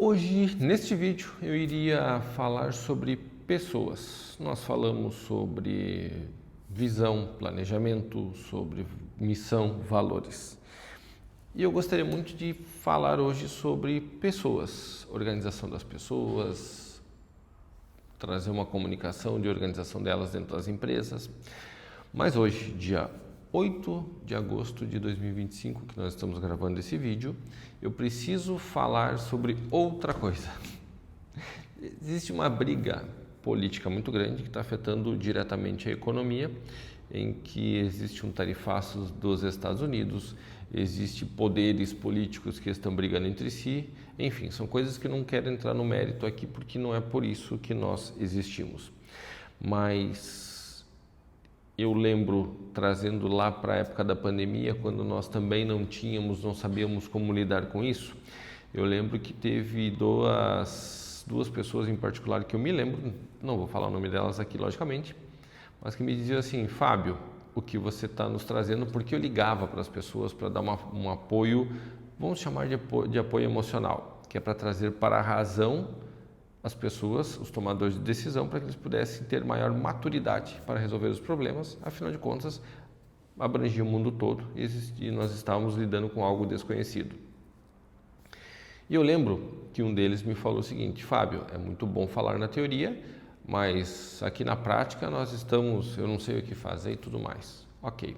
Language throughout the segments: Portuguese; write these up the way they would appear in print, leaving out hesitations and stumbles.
Hoje, neste vídeo, eu iria falar sobre pessoas. Nós falamos sobre visão, planejamento, sobre missão, valores. E eu gostaria muito de falar hoje sobre pessoas, organização das pessoas, trazer uma comunicação de organização delas dentro das empresas. Mas hoje, dia 8 de agosto de 2025, que nós estamos gravando esse vídeo, eu preciso falar sobre outra coisa. Existe uma briga política muito grande que está afetando diretamente a economia, em que existe um tarifaço dos Estados Unidos, existe poderes políticos que estão brigando entre si, enfim, são coisas que não quero entrar no mérito aqui porque não é por isso que nós existimos. Mas eu lembro, trazendo lá para a época da pandemia, quando nós também não sabíamos como lidar com isso, eu lembro que teve duas pessoas em particular que eu me lembro, não vou falar o nome delas aqui logicamente, mas que me diziam assim: Fábio, o que você está nos trazendo, porque eu ligava para as pessoas para dar um apoio, vamos chamar de apoio emocional, que é para trazer para a razão as pessoas, os tomadores de decisão, para que eles pudessem ter maior maturidade para resolver os problemas. Afinal de contas, abrangia o mundo todo e nós estávamos lidando com algo desconhecido. E eu lembro que um deles me falou o seguinte: Fábio, é muito bom falar na teoria, mas aqui na prática eu não sei o que fazer e tudo mais. Ok.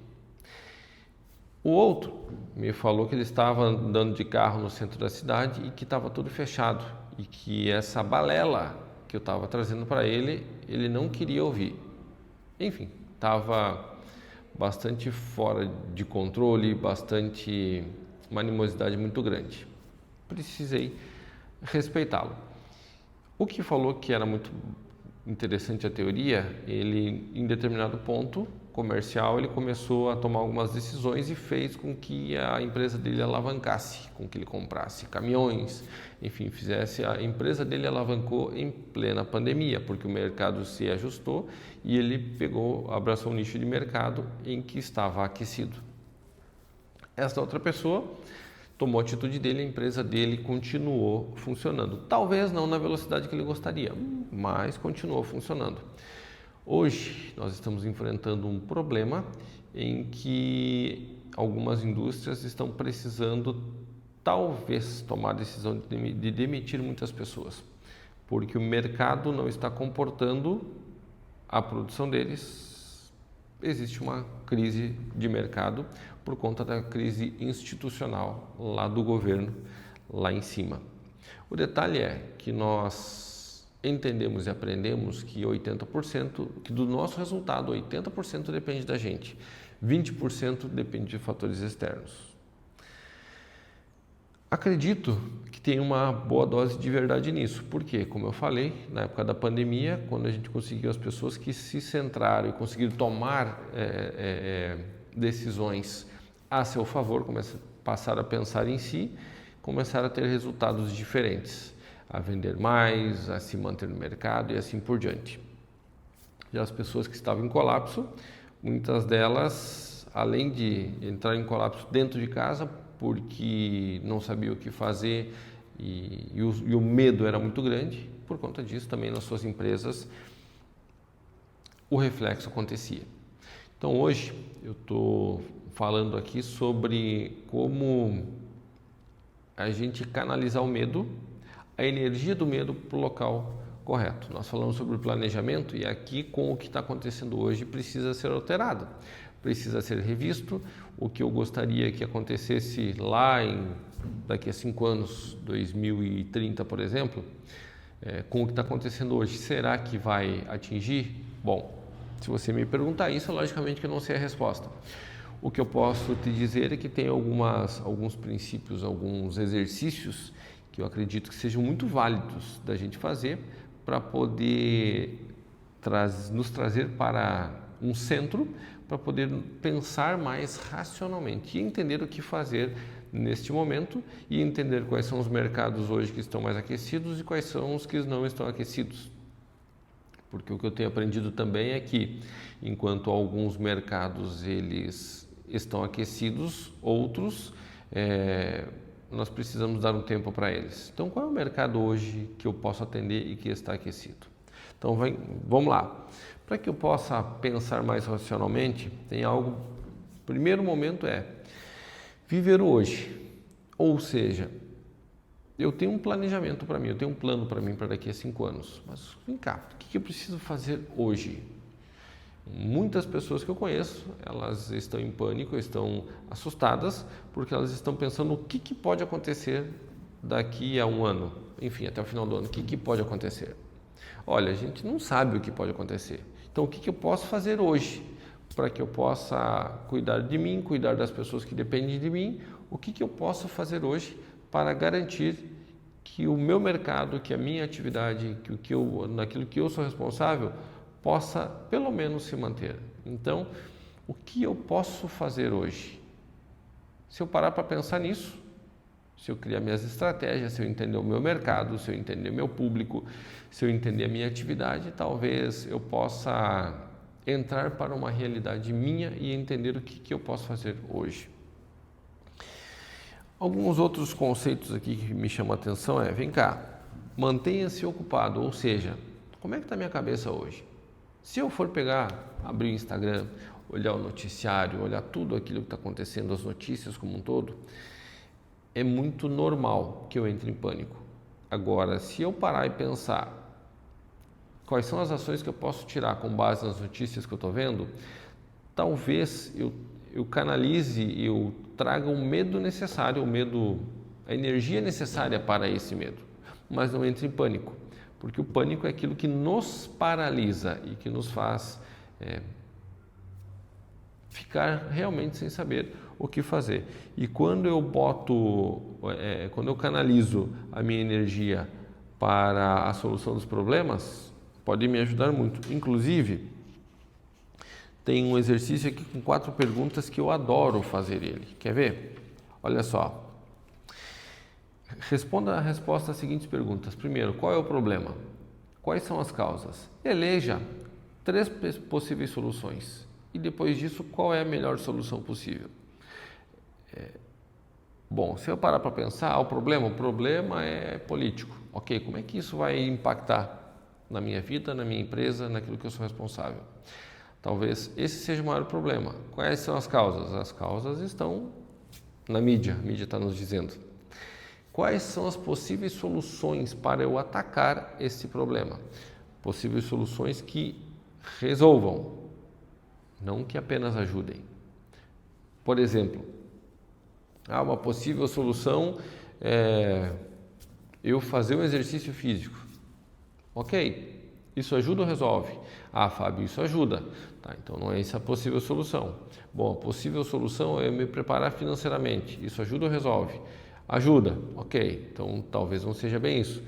O outro me falou que ele estava andando de carro no centro da cidade e que estava tudo fechado e que essa balela que eu estava trazendo para ele, ele não queria ouvir. Enfim, estava bastante fora de controle, uma animosidade muito grande. Precisei respeitá-lo. O que falou que era muito interessante a teoria, ele em determinado ponto comercial ele começou a tomar algumas decisões e fez com que a empresa dele alavancasse, com que ele comprasse caminhões, enfim, a empresa dele alavancou em plena pandemia, porque o mercado se ajustou e ele abraçou um nicho de mercado em que estava aquecido. Esta outra pessoa tomou a atitude dele, a empresa dele continuou funcionando. Talvez não na velocidade que ele gostaria, mas continuou funcionando. Hoje nós estamos enfrentando um problema em que algumas indústrias estão precisando talvez tomar a decisão de demitir muitas pessoas, porque o mercado não está comportando a produção deles. Existe uma crise de mercado por conta da crise institucional lá do governo, lá em cima. O detalhe é que nós entendemos e aprendemos que 80%, que do nosso resultado, 80% depende da gente, 20% depende de fatores externos. Acredito que tem uma boa dose de verdade nisso, porque, como eu falei, na época da pandemia, quando a gente conseguiu as pessoas que se centraram e conseguiram tomar decisões a seu favor, passaram a pensar em si, começaram a ter resultados diferentes, a vender mais, a se manter no mercado e assim por diante. E as pessoas que estavam em colapso, muitas delas, além de entrar em colapso dentro de casa, porque não sabia o que fazer e o medo era muito grande, por conta disso também nas suas empresas o reflexo acontecia. Então hoje eu estou falando aqui sobre como a gente canalizar o medo, a energia do medo para o local correto. Nós falamos sobre o planejamento e aqui com o que está acontecendo hoje precisa ser alterado, precisa ser revisto. O que eu gostaria que acontecesse daqui a 5 anos, 2030 por exemplo, com o que está acontecendo hoje, será que vai atingir? Bom, se você me perguntar isso, logicamente que eu não sei a resposta. O que eu posso te dizer é que tem alguns princípios, alguns exercícios que eu acredito que sejam muito válidos da gente fazer para poder nos trazer para um centro, para poder pensar mais racionalmente e entender o que fazer neste momento e entender quais são os mercados hoje que estão mais aquecidos e quais são os que não estão aquecidos. Porque o que eu tenho aprendido também é que, enquanto alguns mercados eles estão aquecidos, outros nós precisamos dar um tempo para eles. Então, qual é o mercado hoje que eu posso atender e que está aquecido? Então, vamos lá. Para que eu possa pensar mais racionalmente, tem algo. O primeiro momento é viver o hoje. Ou seja, eu tenho um planejamento para mim, eu tenho um plano para mim para daqui a 5 anos. Mas vem cá, o que eu preciso fazer hoje? Muitas pessoas que eu conheço, elas estão em pânico, estão assustadas, porque elas estão pensando o que pode acontecer daqui a 1 ano, enfim, até o final do ano, o que pode acontecer. Olha, a gente não sabe o que pode acontecer. Então, o que eu posso fazer hoje para que eu possa cuidar de mim, cuidar das pessoas que dependem de mim? O que eu posso fazer hoje para garantir que o meu mercado, que a minha atividade, naquilo que eu sou responsável, possa pelo menos se manter? Então, o que eu posso fazer hoje? Se eu parar para pensar nisso, se eu criar minhas estratégias, se eu entender o meu mercado, se eu entender o meu público, se eu entender a minha atividade, talvez eu possa entrar para uma realidade minha e entender o que eu posso fazer hoje. Alguns outros conceitos aqui que me chamam a atenção vem cá, mantenha-se ocupado, ou seja, como é que está a minha cabeça hoje? Se eu for abrir o Instagram, olhar o noticiário, olhar tudo aquilo que está acontecendo, as notícias como um todo, é muito normal que eu entre em pânico. Agora, se eu parar e pensar quais são as ações que eu posso tirar com base nas notícias que eu estou vendo, talvez eu canalize, eu traga o medo necessário, a energia necessária para esse medo, mas não entre em pânico. Porque o pânico é aquilo que nos paralisa e que nos faz ficar realmente sem saber o que fazer. E quando eu canalizo a minha energia para a solução dos problemas, pode me ajudar muito. Inclusive, tem um exercício aqui com 4 perguntas que eu adoro fazer ele. Quer ver? Olha só. Responda a resposta às seguintes perguntas. Primeiro, qual é o problema? Quais são as causas? Eleja 3 possíveis soluções. E depois disso, qual é a melhor solução possível? Bom, se eu parar para pensar, o problema é político. Ok, como é que isso vai impactar na minha vida, na minha empresa, naquilo que eu sou responsável? Talvez esse seja o maior problema. Quais são as causas? As causas estão na mídia, a mídia está nos dizendo. Quais são as possíveis soluções para eu atacar esse problema? Possíveis soluções que resolvam, não que apenas ajudem. Por exemplo, uma possível solução é eu fazer um exercício físico. Ok, isso ajuda ou resolve? Fábio, isso ajuda. Tá, então não é essa a possível solução. Bom, a possível solução é eu me preparar financeiramente. Isso ajuda ou resolve? Ajuda, ok, então talvez não seja bem isso.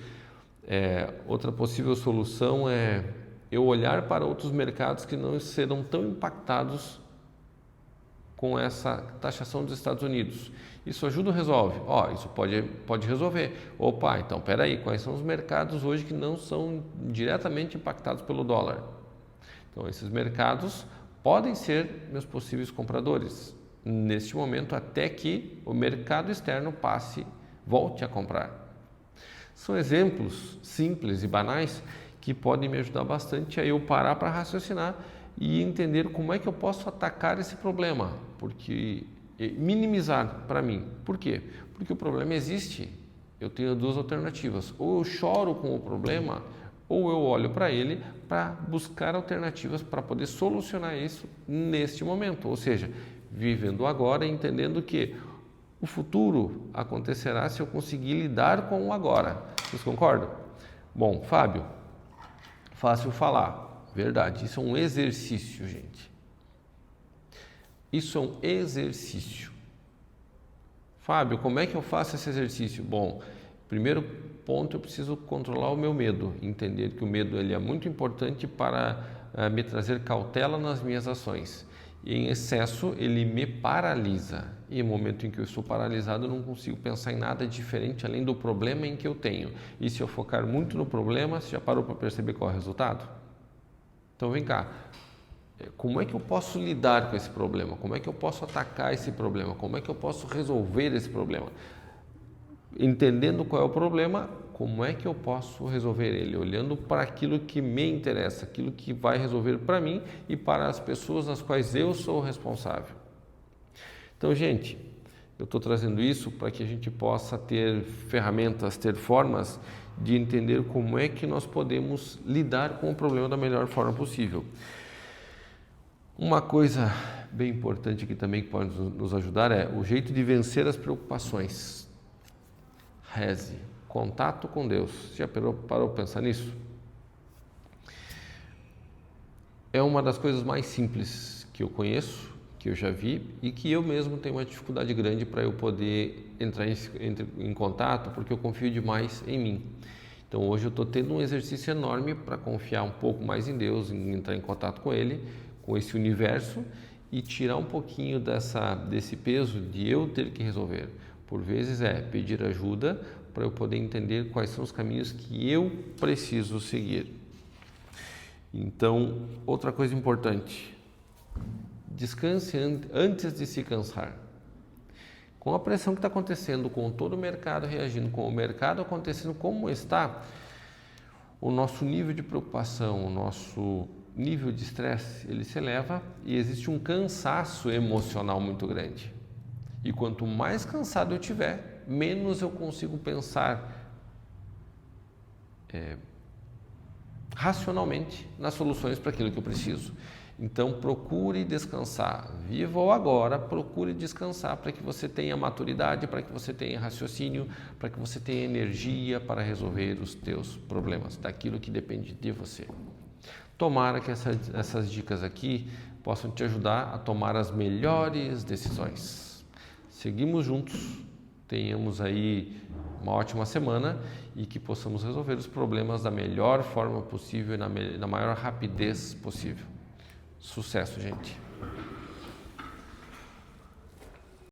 Outra possível solução é eu olhar para outros mercados que não serão tão impactados com essa taxação dos Estados Unidos. Isso ajuda ou resolve? Isso pode resolver. Então peraí, quais são os mercados hoje que não são diretamente impactados pelo dólar? Então esses mercados podem ser meus possíveis compradores neste momento, até que o mercado externo volte a comprar. São exemplos simples e banais que podem me ajudar bastante a eu parar para raciocinar e entender como é que eu posso atacar esse problema, porque minimizar para mim. Por quê? Porque o problema existe. Eu tenho 2 alternativas: ou eu choro com o problema, ou eu olho para ele para buscar alternativas para poder solucionar isso neste momento. Ou seja, vivendo agora e entendendo que o futuro acontecerá se eu conseguir lidar com o agora. Vocês concordam? Bom, Fábio, fácil falar. Verdade, isso é um exercício, gente. Isso é um exercício. Fábio, como é que eu faço esse exercício? Bom, primeiro ponto, eu preciso controlar o meu medo, entender que o medo ele é muito importante para me trazer cautela nas minhas ações. E em excesso, ele me paralisa. E no momento em que eu estou paralisado, eu não consigo pensar em nada diferente além do problema em que eu tenho. E se eu focar muito no problema, você já parou para perceber qual é o resultado? Então vem cá, como é que eu posso lidar com esse problema? Como é que eu posso atacar esse problema? Como é que eu posso resolver esse problema? entendendo qual é o problema, como é que eu posso resolver ele? Olhando para aquilo que me interessa, aquilo que vai resolver para mim e para as pessoas nas quais eu sou responsável. Então, gente, eu estou trazendo isso para que a gente possa ter ferramentas, ter formas de entender como é que nós podemos lidar com o problema da melhor forma possível. Uma coisa bem importante que também pode nos ajudar é o jeito de vencer as preocupações. Reze, contato com Deus. Já parou para pensar nisso? É uma das coisas mais simples que eu conheço, que eu já vi e que eu mesmo tenho uma dificuldade grande para eu poder entrar em contato, porque eu confio demais em mim. Então hoje eu estou tendo um exercício enorme para confiar um pouco mais em Deus, em entrar em contato com Ele, com esse universo e tirar um pouquinho desse peso de eu ter que resolver. Por vezes pedir ajuda para eu poder entender quais são os caminhos que eu preciso seguir. Então, outra coisa importante, descanse antes de se cansar. Com a pressão que está acontecendo, com todo o mercado reagindo, com o mercado acontecendo como está, o nosso nível de preocupação, o nosso nível de estresse, ele se eleva e existe um cansaço emocional muito grande. E quanto mais cansado eu tiver, menos eu consigo pensar racionalmente nas soluções para aquilo que eu preciso. Então procure descansar, viva o agora, procure descansar para que você tenha maturidade, para que você tenha raciocínio, para que você tenha energia para resolver os teus problemas, daquilo que depende de você. Tomara que essas dicas aqui possam te ajudar a tomar as melhores decisões. Seguimos juntos, tenhamos aí uma ótima semana e que possamos resolver os problemas da melhor forma possível e na maior rapidez possível. Sucesso, gente!